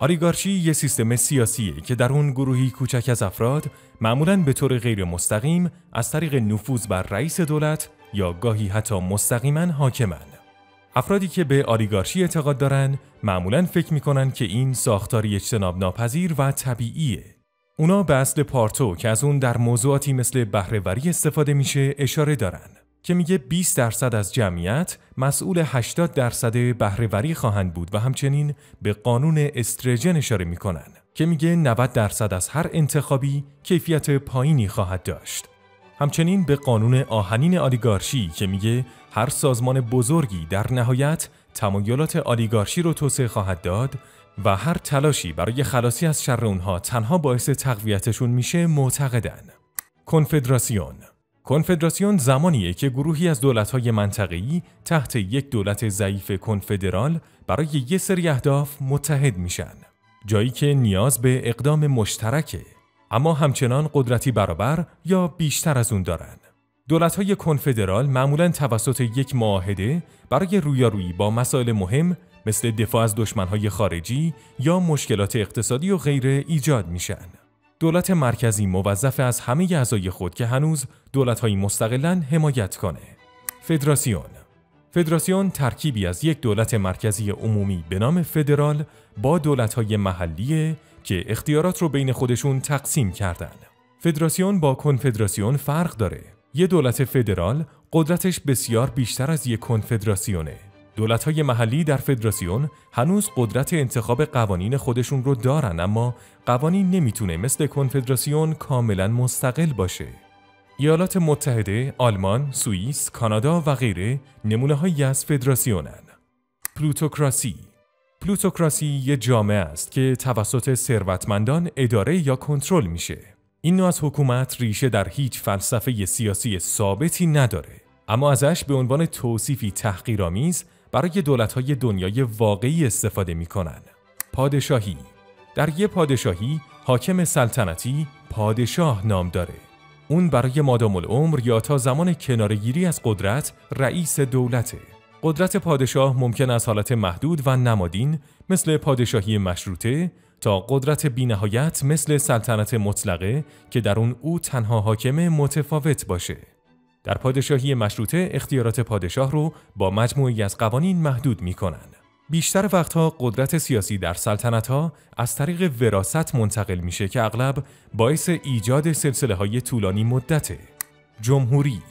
اولیگارشی یه سیستم سیاسیه که در اون گروهی کوچک از افراد معمولاً به طور غیر مستقیم از طریق نفوذ بر رئیس دولت یا گاهی حتی مستقیماً حاکمن. افرادی که به اولیگارشی اعتقاد دارن معمولاً فکر میکنن که این ساختاری اجتناب ناپذیر و طبیعیه. اونا به اصل پارتو که از اون در موضوعاتی مثل بهره‌وری استفاده میشه اشاره دارن که میگه 20% از جمعیت مسئول 80% بهره‌وری خواهند بود و همچنین به قانون استرجن اشاره میکنن که میگه 90% از هر انتخابی کیفیت پایینی خواهد داشت. همچنین به قانون آهنین اولیگارشی که میگه هر سازمان بزرگی در نهایت تمایلات اولیگارشی رو توسعه خواهد داد و هر تلاشی برای خلاصی از شر اونها تنها باعث تقویتشون میشه معتقدن. کنفدراسیون زمانیه که گروهی از دولت‌های منطقه‌ای تحت یک دولت ضعیف کنفدرال برای یه سری اهداف متحد میشن. جایی که نیاز به اقدام مشترکه، اما همچنان قدرتی برابر یا بیشتر از اون دارن. دولت‌های کنفدرال معمولاً توسط یک معاهده برای رویارویی با مسائل مهم مثل دفاع از دشمن‌های خارجی یا مشکلات اقتصادی و غیره ایجاد میشن. دولت مرکزی موظف از همه اعضای خود که هنوز دولت‌های مستقلاً حمایت کنه. فدراسیون ترکیبی از یک دولت مرکزی عمومی به نام فدرال با دولت‌های محلیه که اختیارات رو بین خودشون تقسیم کردن. فدراسیون با کنفدراسیون فرق داره. یه دولت فدرال قدرتش بسیار بیشتر از یک کنفدراسیونه. دولت‌های محلی در فدراسیون هنوز قدرت انتخاب قوانین خودشون رو دارن، اما قوانین نمیتونه مثل کنفدراسیون کاملا مستقل باشه. ایالات متحده، آلمان، سوئیس، کانادا و غیره نمونه‌هایی از فدراسیونن. پلوتوکراسی یه جامعه است که توسط ثروتمندان اداره یا کنترل میشه. این نوع از حکومت ریشه در هیچ فلسفه سیاسی ثابتی نداره، اما ازش به عنوان توصیفی تحقیرآمیز برای دولت‌های دنیای واقعی استفاده می‌کنن. پادشاهی. در یه پادشاهی حاکم سلطنتی پادشاه نام داره. اون برای مادام العمر یا تا زمان کناره‌گیری از قدرت رئیس دولته. قدرت پادشاه ممکن از حالت محدود و نمادین مثل پادشاهی مشروطه تا قدرت بی‌نهایت مثل سلطنت مطلقه که در اون او تنها حاکم متفاوت باشه. در پادشاهی مشروطه اختیارات پادشاه رو با مجموعی از قوانین محدود می‌کنن. بیشتر وقتها قدرت سیاسی در سلطنت‌ها از طریق وراثت منتقل میشه که اغلب باعث ایجاد سلسله‌های طولانی مدته. جمهوری.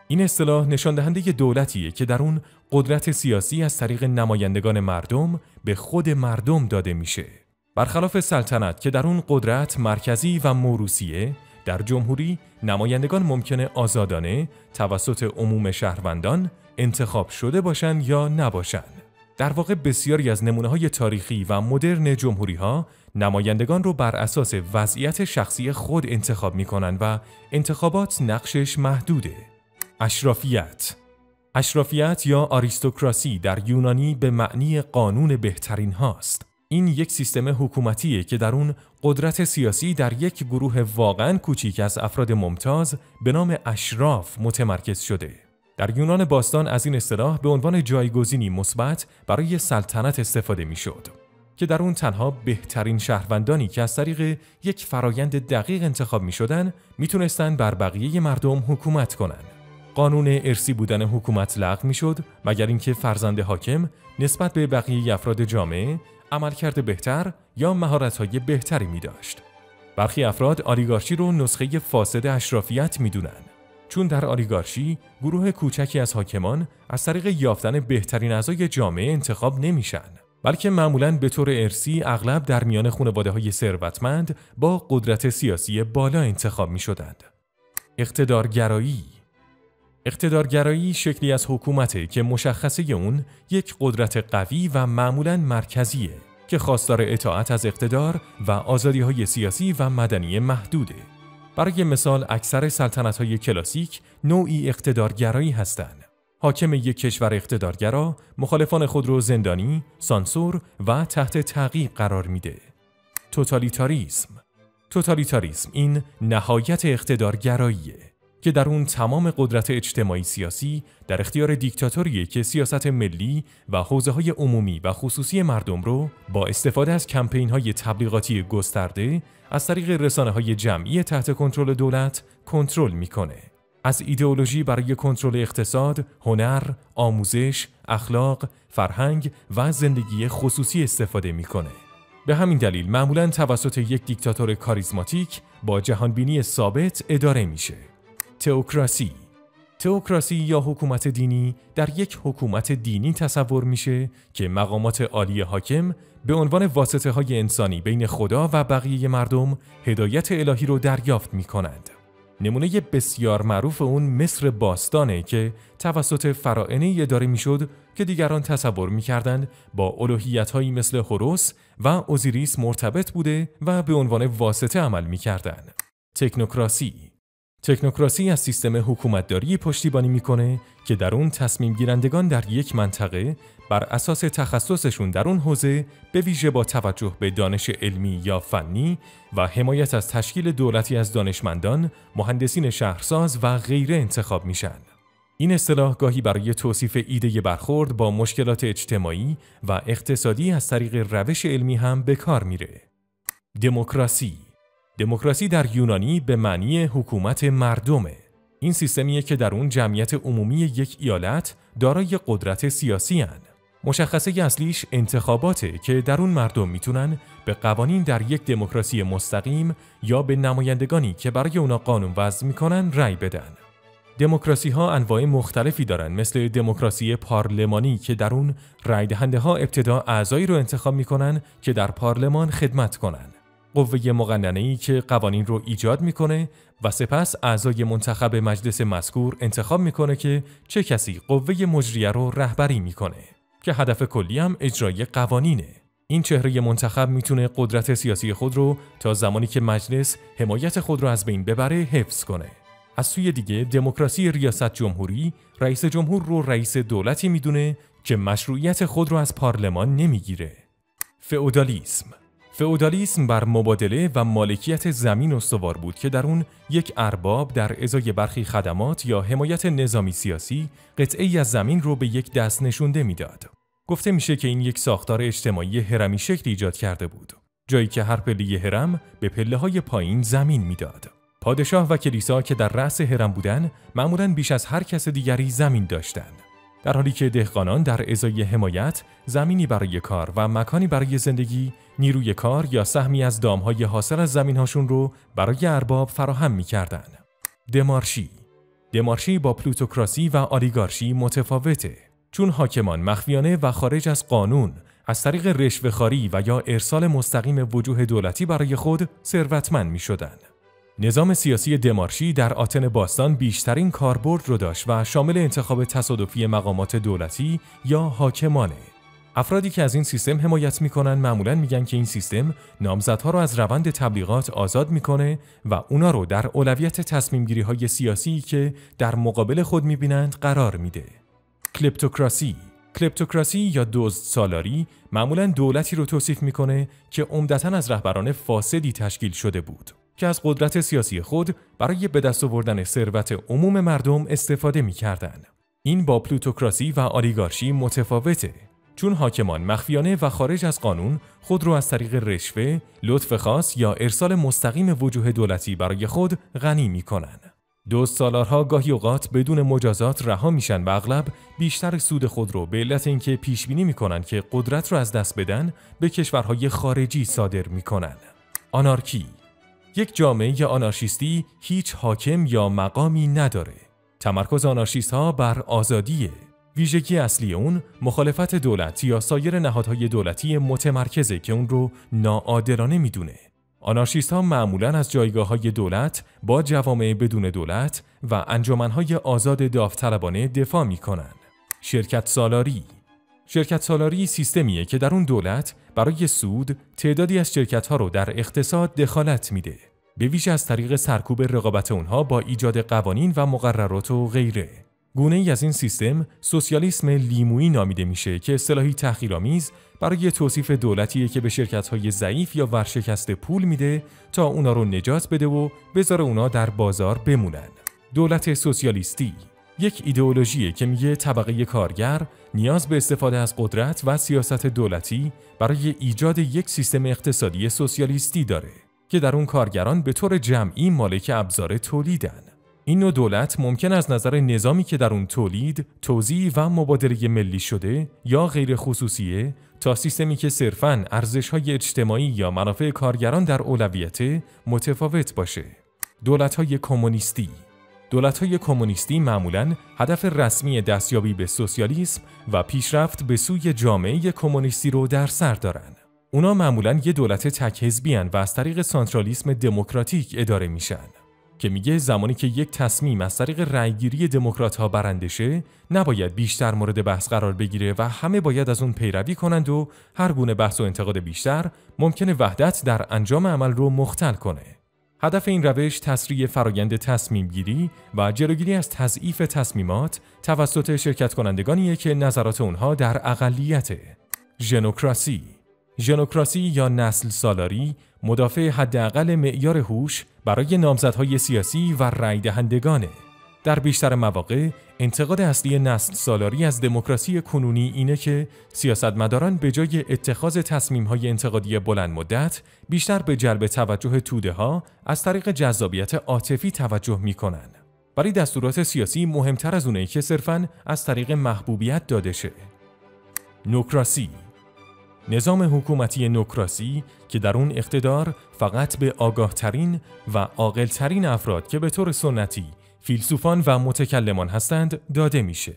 این اصطلاح نشان دهنده دولتیه که در اون قدرت سیاسی از طریق نمایندگان مردم به خود مردم داده میشه. برخلاف سلطنت که در اون قدرت مرکزی و موروثیه، در جمهوری نمایندگان ممکنه آزادانه توسط عموم شهروندان انتخاب شده باشن یا نباشن. در واقع بسیاری از نمونه‌های تاریخی و مدرن جمهوری‌ها نمایندگان رو بر اساس وضعیت شخصی خود انتخاب می‌کنن و انتخابات نقشش محدوده. اشرافیت یا آریستوکراسی در یونانی به معنی قانون بهترین هاست. این یک سیستم حکومتیه که در اون قدرت سیاسی در یک گروه واقعاً کوچیک از افراد ممتاز به نام اشراف متمرکز شده. در یونان باستان از این اصطلاح به عنوان جایگزینی مثبت برای سلطنت استفاده میشد که در اون تنها بهترین شهروندانی که از طریق یک فرایند دقیق انتخاب میشدن میتونستن بر بقیه مردم حکومت کنن. قانون ارثی بودن حکومت لغو میشد مگر اینکه فرزند حاکم نسبت به بقیه افراد جامعه عملکرد بهتر یا مهارت‌های بهتری می‌داشت. برخی افراد اولیگارشی رو نسخه فاسد اشرافیت می‌دونن، چون در اولیگارشی گروه کوچکی از حاکمان از طریق یافتن بهترین اعضای جامعه انتخاب نمیشن، بلکه معمولاً به طور ارثی اغلب در میان خانواده‌های ثروتمند با قدرت سیاسی بالا انتخاب می‌شدند. اقتدارگرایی شکلی از حکومته که مشخصه اون یک قدرت قوی و معمولاً مرکزیه که خواستار اطاعت از اقتدار و آزادی‌های سیاسی و مدنی محدوده. برای مثال اکثر سلطنت‌های کلاسیک نوعی اقتدارگرایی هستند. حاکم یک کشور اقتدارگرا مخالفان خود رو زندانی، سانسور و تحت تعقیب قرار میده. توتالیتاریسم این نهایت اقتدارگراییه که در اون تمام قدرت اجتماعی سیاسی در اختیار دیکتاتوریه که سیاست ملی و حوزه‌های عمومی و خصوصی مردم رو با استفاده از کمپین‌های تبلیغاتی گسترده از طریق رسانه‌های جمعی تحت کنترل دولت کنترل می‌کنه. از ایدئولوژی برای کنترل اقتصاد، هنر، آموزش، اخلاق، فرهنگ و زندگی خصوصی استفاده می‌کنه. به همین دلیل معمولاً توسط یک دیکتاتور کاریزماتیک با جهانبینی ثابت اداره میشه. تئوکراسی یا حکومت دینی در یک حکومت دینی تصور میشه که مقامات عالی حاکم به عنوان واسطه‌های انسانی بین خدا و بقیه مردم هدایت الهی رو دریافت میکنند. نمونه بسیار معروف اون مصر باستانه که توسط فراعنه اداره میشد که دیگران تصور میکردند با الوهیت‌هایی مثل هوروس و اوزیریس مرتبط بوده و به عنوان واسطه عمل میکردند. تکنوکراسی از سیستم حکومتداری پشتیبانی میکنه که در اون تصمیم گیرندگان در یک منطقه بر اساس تخصصشون در اون حوزه به ویژه با توجه به دانش علمی یا فنی و حمایت از تشکیل دولتی از دانشمندان، مهندسین شهرساز و غیره انتخاب میشن. این اصطلاح گاهی برای توصیف ایده برخورد با مشکلات اجتماعی و اقتصادی از طریق روش علمی هم به کار میره. دموکراسی در یونانی به معنی حکومت مردمه. این سیستمیه که در اون جمعیت عمومی یک ایالت دارای قدرت سیاسی هن. مشخصه اصلیش انتخاباته که در اون مردم میتونن به قوانین در یک دموکراسی مستقیم یا به نمایندگانی که برای اونا قانون وضع میکنن رأی بدن. دموکراسی ها انواع مختلفی دارن، مثل دموکراسی پارلمانی که در اون رأی دهنده ها ابتدا اعضایی رو انتخاب میکنن که در پارلمان خدمت کنن. قوه مقننه‌ای که قوانین رو ایجاد میکنه و سپس اعضای منتخب مجلس مذکور انتخاب میکنه که چه کسی قوه مجریه رو رهبری میکنه که هدف کلی هم اجرای قوانینه. این چهره منتخب میتونه قدرت سیاسی خود رو تا زمانی که مجلس حمایت خود رو از بین ببره حفظ کنه. از سوی دیگه دموکراسی ریاست جمهوری رئیس جمهور رو رئیس دولتی میدونه که مشروعیت خود رو از پارلمان نمیگیره. فئودالیسم بر مبادله و مالکیت زمین استوار بود که در اون یک ارباب در ازای برخی خدمات یا حمایت نظامی سیاسی قطعه‌ای از زمین رو به یک دست نشونده میداد. گفته میشه که این یک ساختار اجتماعی هرمی شکل ایجاد کرده بود، جایی که هر پله هرم به پله‌های پایین زمین میداد. پادشاه و کلیسا که در رأس هرم بودن معمولاً بیش از هر کس دیگری زمین داشتند، در حالی که دهقانان در ازای حمایت زمینی برای کار و مکانی برای زندگی، نیروی کار یا سهمی از دامهای حاصل از زمینهاشون رو برای ارباب فراهم می‌کردن. دمارشی با پلوتوکراسی و آلیگارشی متفاوته، چون حاکمان مخفیانه و خارج از قانون از طریق رشوه‌خواری و یا ارسال مستقیم وجوه دولتی برای خود ثروتمند می‌شدند. نظام سیاسی دمارشی در آتن باستان بیشترین کاربرد رو داشت و شامل انتخاب تصادفی مقامات دولتی یا حاکمانه. افرادی که از این سیستم حمایت میکنن معمولاً میگن که این سیستم نامزدها رو از روند تبلیغات آزاد میکنه و اونا رو در اولویت تصمیم گیری های سیاسی که در مقابل خود میبینند قرار میده. کلپتوکراسی یا دزدسالاری معمولاً دولتی رو توصیف میکنه که عمدتاً از رهبران فاسدی تشکیل شده بود که از قدرت سیاسی خود برای به دست آوردن ثروت عموم مردم استفاده می‌کردند. این با پلوتوکراسی و آلیگارشی متفاوته، چون حاکمان مخفیانه و خارج از قانون خود را از طریق رشوه، لطف خاص یا ارسال مستقیم وجوه دولتی برای خود غنی می‌کنند. دزدسالارها گاهی اوقات بدون مجازات رها میشن و اغلب بیشتر سود خود رو به علت اینکه پیش بینی می‌کنن که قدرت رو از دست بدن به کشورهای خارجی صادر می‌کنن. آنارکی، یک جامعه آنارشیستی هیچ حاکم یا مقامی نداره. تمرکز آنارشیست‌ها بر آزادیه. ویژگی اصلی اون مخالفت دولت یا سایر نهادهای دولتی متمرکزه که اون رو ناعادلانه میدونه. آنارشیست‌ها معمولاً از جایگاه‌های دولت با جوامع بدون دولت و انجمن‌های آزاد داوطلبانه دفاع می‌کنن. شرکت سالاری سیستمیه که در اون دولت برای سود تعدادی از شرکت‌ها رو در اقتصاد دخالت میده، به ویژه از طریق سرکوب رقابت اونها با ایجاد قوانین و مقررات و غیره. گونه‌ای از این سیستم سوسیالیسم لیمویی نامیده میشه که اصطلاحی تحقیرآمیز برای توصیف دولتیه که به شرکت‌های ضعیف یا ورشکسته پول میده تا اونا رو نجات بده و بذاره اونا در بازار بمونن. دولت سوسیالیستی یک ایدئولوژیه که میگه طبقه کارگر نیاز به استفاده از قدرت و سیاست دولتی برای ایجاد یک سیستم اقتصادی سوسیالیستی داره که در اون کارگران به طور جمعی مالک ابزار تولیدن. این نوع دولت ممکن از نظر نظامی که در اون تولید، توزیع و مبادله ملی شده یا غیر خصوصیه تا سیستمی که صرفاً ارزش‌های اجتماعی یا منافع کارگران در اولویته متفاوت باشه. دولت‌های کمونیستی دولت‌های کمونیستی معمولاً هدف رسمی دستیابی به سوسیالیسم و پیشرفت به سوی جامعه کمونیستی رو در سر دارن. اونا معمولاً یه دولت تک حزبی ان و از طریق سانترالیسم دموکراتیک اداره میشن که میگه زمانی که یک تصمیم از طریق رأیگیری دموکرات‌ها برنده شه، نباید بیشتر مورد بحث قرار بگیره و همه باید از اون پیروی کنند و هر گونه بحث و انتقاد بیشتر ممکنه وحدت در انجام عمل رو مختل کنه. هدف این روش تسریع فرایند تصمیم گیری و جلوگیری از تضعیف تصمیمات توسط شرکت کنندگانیه که نظرات اونها در اقلیته. ژنوکراسی یا نسل سالاری مدافع حداقل معیار هوش برای نامزدهای سیاسی و رای دهندگانه. در بیشتر مواقع انتقاد اصلی نسل سالاری از دموکراسی کنونی اینه که سیاستمداران به جای اتخاذ تصمیم‌های انتقادی بلند مدت بیشتر به جلب توجه توده‌ها از طریق جذابیت عاطفی توجه می‌کنن. برای دستورات سیاسی مهمتر از اونه که صرفاً از طریق محبوبیت داده شه. نوکراسی نظام حکومتی نوکراسی که در اون اقتدار فقط به آگاه‌ترین و عاقل‌ترین افراد که به طور سنتی فیلسوفان و متکلمان هستند داده میشه.